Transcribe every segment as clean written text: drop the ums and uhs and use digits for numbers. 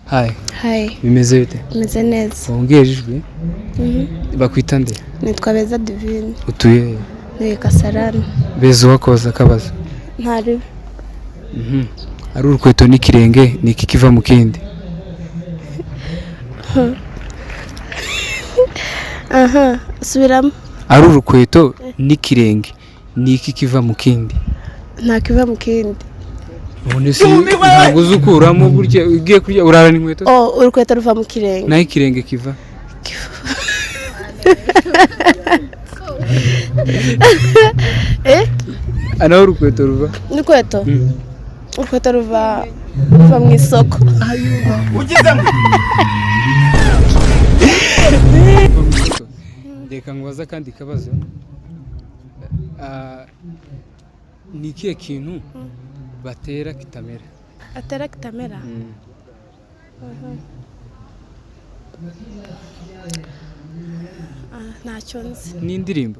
Hi. Hi. Bimeze bite? Bimeze neza. Wongejwe? Bakwita nde? Nitwa Beza Divine. Utuye? Ni Kasarani. Beza wakoza kabazo. Ntari. Ari urukweto n'ikirenge niki kiva mu kindi? Aha, subiramo. Ari urukweto n'ikirenge niki kiva mu kindi? Nta kiva mu kindi. None se ntabwo uzukuramo burya ugiye kurya urara n'inkweto? Urukweto ruva mu kirenge. Naho ikirenge kiva? Anaho urukweto ruva? Urukweto? Urukweto ruva mu isoko. Ugizemo. Reka ngubaza kandi kabazo. Ni ikihe kintu batera kitamera? Atera kitamera? Ntacyo nzi. Ni indirimbo?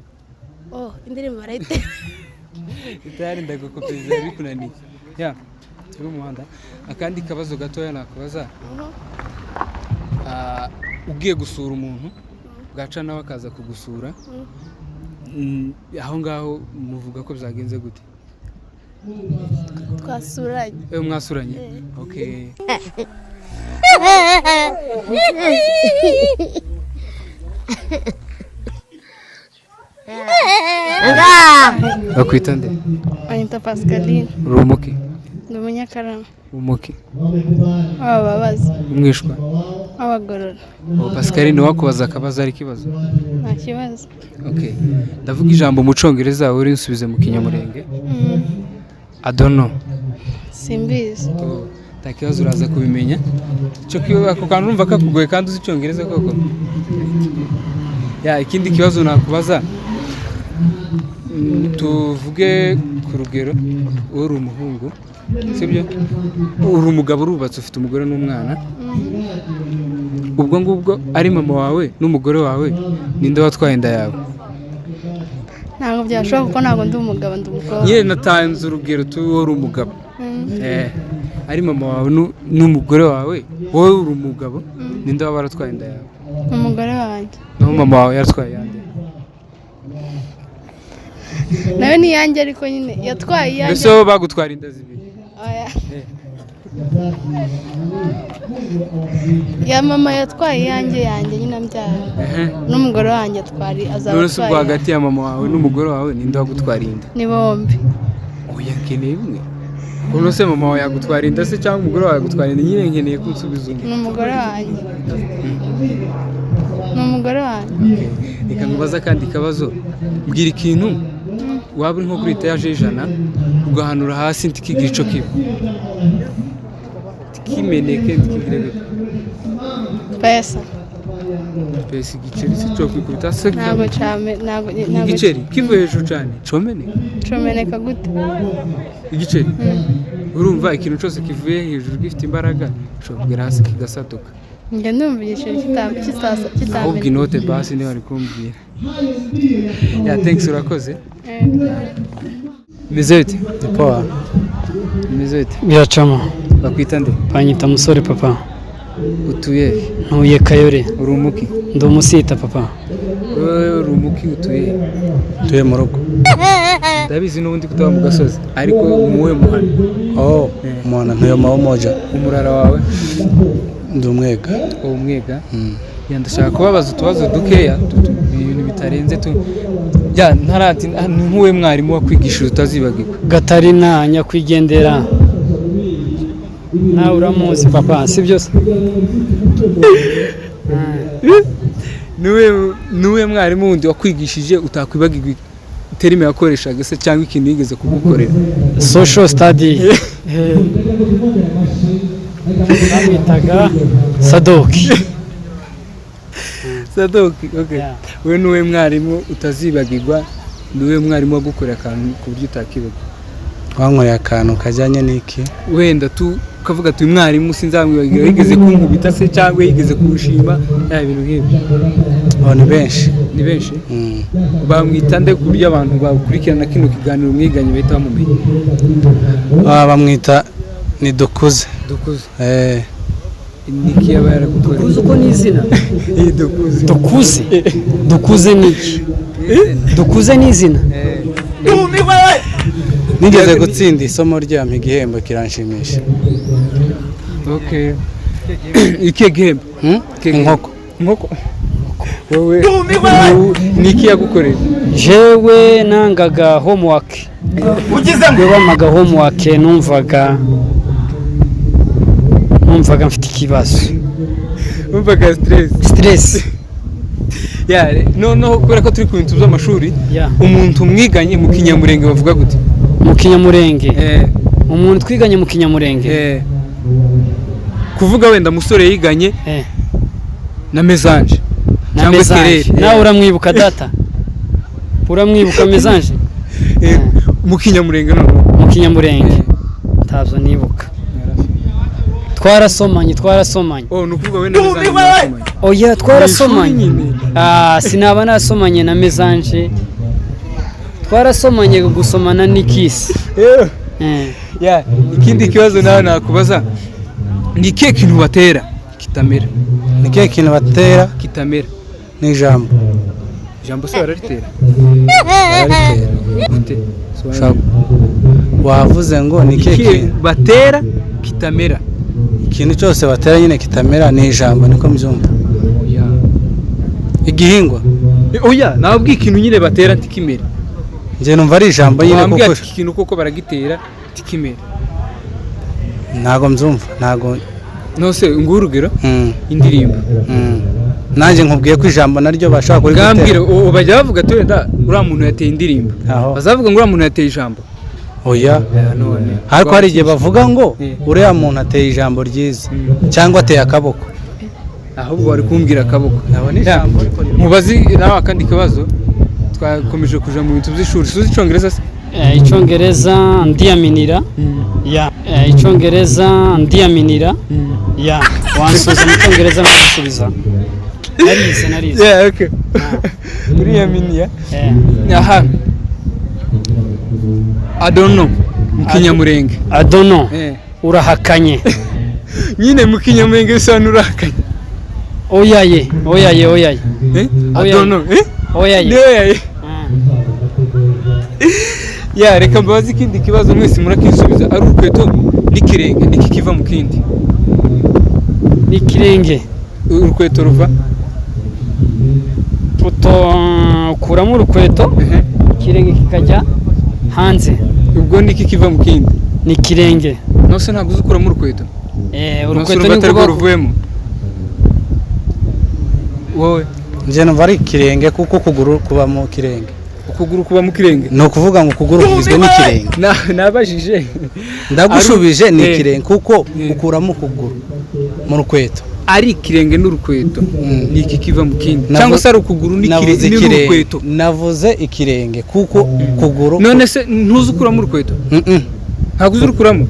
Indirimbo barayitera. Itari ndagukopeza bikunaniye. Ya, turi mu muhanda. Akandi kabazo gatoya nakubaza. Ugiye gusura umuntu gaca nawe akaza kugusura. Aho ngaho muvuga ko byagenze gute? Twasuranye. Mwasuranye? Okay. Bakwita nde? Anita Pascaline. Rumuki? Ndi Umunyakarama. Umuki? Ababaza. Umwishwa? Abagorora. Pascaline wakubaza akabazo ari kibazo? Nta kibazo. Okay. Ndavuga ijambo mu Congereza uri nsubize mu Kinyamurenge. I don't know. Simbizi. Nta kibazo uraza kubimenya. Cyo ako kantu urumva kakugoye kandi uzi Icyongereza koko. Ya ikindi kibazo nakubaza. Tuvuge ku rugero uri umuhungu. Sibyo? Uri umugabo urubatse ufite umugore n'umwana. Ubwo ngubwo ari mama wawe n'umugore wawe ninde watwaye inda yawe? Ntabwo byashoboka kuko ntabwo ndi umugabo ndi umukobwa. Nyine natanze urugero uri umugabo. Ari mama wawe n'umugore wawe wowe uri umugabo ninde waba waratwaye inda yawe? Umugore wanjye. Naho mama wawe yatwaye yande? Nawe ni yanjye ariko nyine yatwaye yanjye. Mbese wowe bagutwara inda zibiri? Ya mama yatwaye yanjye nyine ambyara. N'umugore wanjye atwari azaba. None se ubwo hagati ya mama wawe n'umugore wawe ninde wagutwara inda? Ni bombi. Oya nkeneye umwe. None se mama wawe yagutwara inda se cyangwa umugore wawe yagutwara inda? Nyine nkeneye kunsubiza umwe. Ni umugore wanjye. Ni umugore wanjye. Reka ngubaza kandi kabazo. Mbwira ikintu waba uri nko kuri etaje y'ijana ugahanura hasi ntikigira ico kiba. Kimeneke ntikigire gute? Pesa. Pesa igiceri si cyo kwikubita se? Ntabwo cyame ntabwo igiceri kivuye hejuru cyane. Comeneka gute? Igiceri. Urumva ikintu cyose kivuye hejuru gifite imbaraga cyo hasi kigasaduka. Njye ndumva igiceri kitamenya. Ahubwo inote basi niyo ari kumbwira. Ya thanks urakoze. Mizete. Poa. Mizete. Biracama. Bakwita nde? Banyita musore papa. Utuye? Ntuye Kayore. Uri umuki? Ndi umusita papa. Uri umuki utuye? Tuye mu rugo. Ndabizi n'ubundi kutaba mu gasozi ariko umuwe muhana. Mwana ntuye mawo moja. Umurara wawe? Ndi umwega. Umwega? Ndashaka kubabaza utubazo dukeya ibintu bitarenze ya ntarati nkuwe mwarimu wakwigishije utazibagirwa? Gatarina nyakwigendera. Nawe uramuzi papa si byose? Niwe mwarimu wundi wakwigishije utakwibagirwa terime yakoreshaga se cyangwa ikintu yigeze kugukorera? Social study. Bamwitaga Sadoki. Sadoki, okay. We niwe mwarimu utazibagirwa, niwe mwarimu wagukorera akantu ku buryo utakibagirwa? Wankoreye akantu kajyanye n'iki? Wenda ukavuga ati mwarimu sinzamwibagirwa yigeze kunkubita se cyangwa yigeze kuwushima ya bintu nk'ibyo. Ni benshi. Ni benshi? Bamwita nde ku buryo abantu bakurikirana kino kiganiro mwiganye bahita bamumenya? Bamwita ni dukuze. Dukuze. Niki yaba yaragukoreye? Dukuze uko ni izina. Dukuze. Dukuze. Dukuze niki? Dukuze ni izina. Nigeze gutsinda isomo ryampa igihembo kiranshimisha. Okay. Iki gihembo? Inkoko. Wowe niki yagukoreye? Jewe nangaga homework. Ugize bamaga homework numvaga mfite ikibazo. Umvaga stress. No kubera ko turi ku bintu by'amashuri. Umuntu mwiganye mu Kinyamurenge bavuga gute? Mu Kinyamurenge. Umuntu twiganye mu Kinyamurenge. Kuvuga wenda musore yiganye na Mezanje. Cyangwa Kerere. Nawe uramwibuka data? Uramwibuka Mezanje? Mu Kinyamurenge none. Mu Kinyamurenge. Tabyo nibuka. Twarasomanye. Nukuvuga wenda Mezanje. Oya twarasomanye. Sinaba nasomanye na Mezanje. Twarasomanye gusomana n'ikisi. Ikindi kibazo nawe nakubaza. Ni kihe kintu batera kitamera? Ni kihe kintu batera kitamera? Ni ijambo. Ijambo se bararitera? Wavuze ngo ni kihe kintu batera kitamera? Ikintu cyose batera nyine kitamera ni ijambo, niko mbyumva. Igihingwa? Oya, nababwiye ikintu nyine batera ntikimera. Nje numva ari ijambo nyine kuko ikintu koko baragitera tikimera. Ntago mbyumva, ntago. Nose ngurugero indirimbo. Nanjye nkubwiye ko ijambo naryo bashaka kuri gutera. Gambira bajya bavuga to wenda uriya muntu yateye indirimbo. Bazavuga ngo uriya muntu yateye ijambo. Oya. Ariko hari igihe bavuga ngo uriya muntu ateye ijambo ryiza cyangwa ateye akaboko. Ahubwo bari kumbwira akaboko. Mubazi nawe akandi kibazo. Twakomeje kuja mu bintu by'ishuri. Suzi icyongereza se? Icyongereza ndiyaminira. Icyongereza ndiyaminira. Wansubiza mu Cyongereza nkasubiza. Narize. Okay. Ndiyaminiya. Aha. I don't know. Mu Kinyamurenge. I don't know. Urahakanye. Nyine mu Kinyamurenge bisa n'urahakanye. Oyaye. I don't know. Oyaye. Reka mbabaze ikindi kibazo mwese murakisubiza. Ari urukweto n'ikirenge niki kiva mu kindi? N'ikirenge. Urukweto ruva kuramo urukweto, ikirenge kikajya hanze. Ubwo niki kiva mu kindi? N'ikirenge. Nose ntabwo uzukuramo urukweto? Urukweto ni rwo ruvuyemo. Wowe nje numva ari ikirenge kuko ukuguru kuba mu kirenge. Ukuguru kuba mu kirenge? No kuvuga ngo ukuguru kugizwe n'ikirenge. Nabajije. Ndagushubije ni ikirenge kuko ukuramo ukuguru mu rukweto. Ari ikirenge n'urukweto. Niki kiva mu kindi? Cyangwa se ari ukuguru n'urukweto? Navuze ikirenge kuko kuguru. None se ntuzukuramo urukweto? Ntabwo uzukuramo?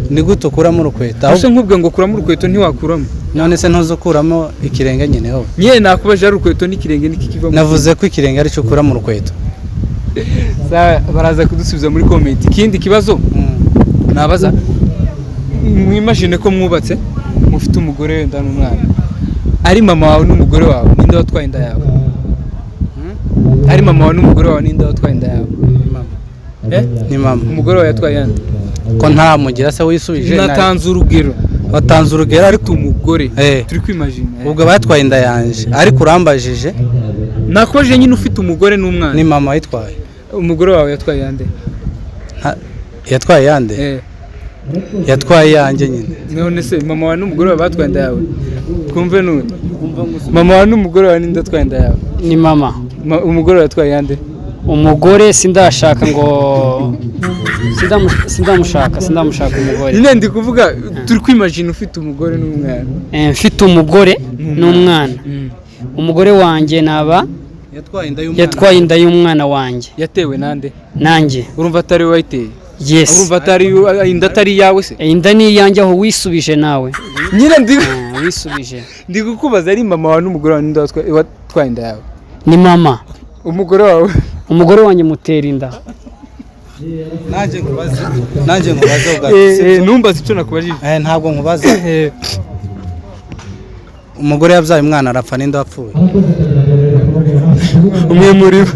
Ni gute ukuramo urukweto? Ase nkubwe ngo kuramo urukweto ntiwakuramo. None se ntuzukuramo ikirenge nyine ho? Nyine nakubaje ari urukweto n'ikirenge niki kiva mu? Navuze ko ikirenge ari cyo ukuramo urukweto. Baraza kudusubiza muri comment. Ikindi kibazo nabaza, mwimagine ko mwubatse mufite umugore wenda n'umwana, ari mama wawe n'umugore wawe ninde watwaye inda yawe? Ari mama wawe n'umugore wawe ninde watwaye inda yawe? Ni mama. Umugore wawe yatwaye yande? Ko nta mugira se wisubije. Natanze urugero. Watanze urugero ariko umugore turi kwimagine. Ubwo batwaye inda yanje ariko urambajije. Nakoje nyine ufite umugore n'umwana. Ni mama yitwaye. Umugore wawe yatwaye yande? Yatwaye yande? Yatwaye yanjye nyine. None se mama wawe n'umugore wawe batwaye inda yawe? Twumve none. Mama wawe n'umugore wawe ninde atwaye inda yawe? Ni mama. Umugore wawe yatwaye yande? Umugore sindashaka ngo sindamushaka umugore. Nyine ndi kuvuga turi kwimagine ufite umugore n'umwana. Mfite umugore n'umwana. Umugore wanjye naba yatwaye inda y'umwana wanjye. Yatewe nande? Nanjye. Urumva atari we wayiteye? Yes. Urumva atari inda atari yawe se? Inda ni iyanjye aho wisubije nawe. Nyine ndi wisubije. Ndi kukubaza ari mama wawe n'umugore wawe ninde watwaye inda yawe? Ni mama. Umugore wawe? Umugore wanjye mutera inda. nanjye nkubaze numbaze icyo nakubajije. ntabwo nkubaza umugore yabyaye umwana arapfa ninde wapfuye umwe muri bo.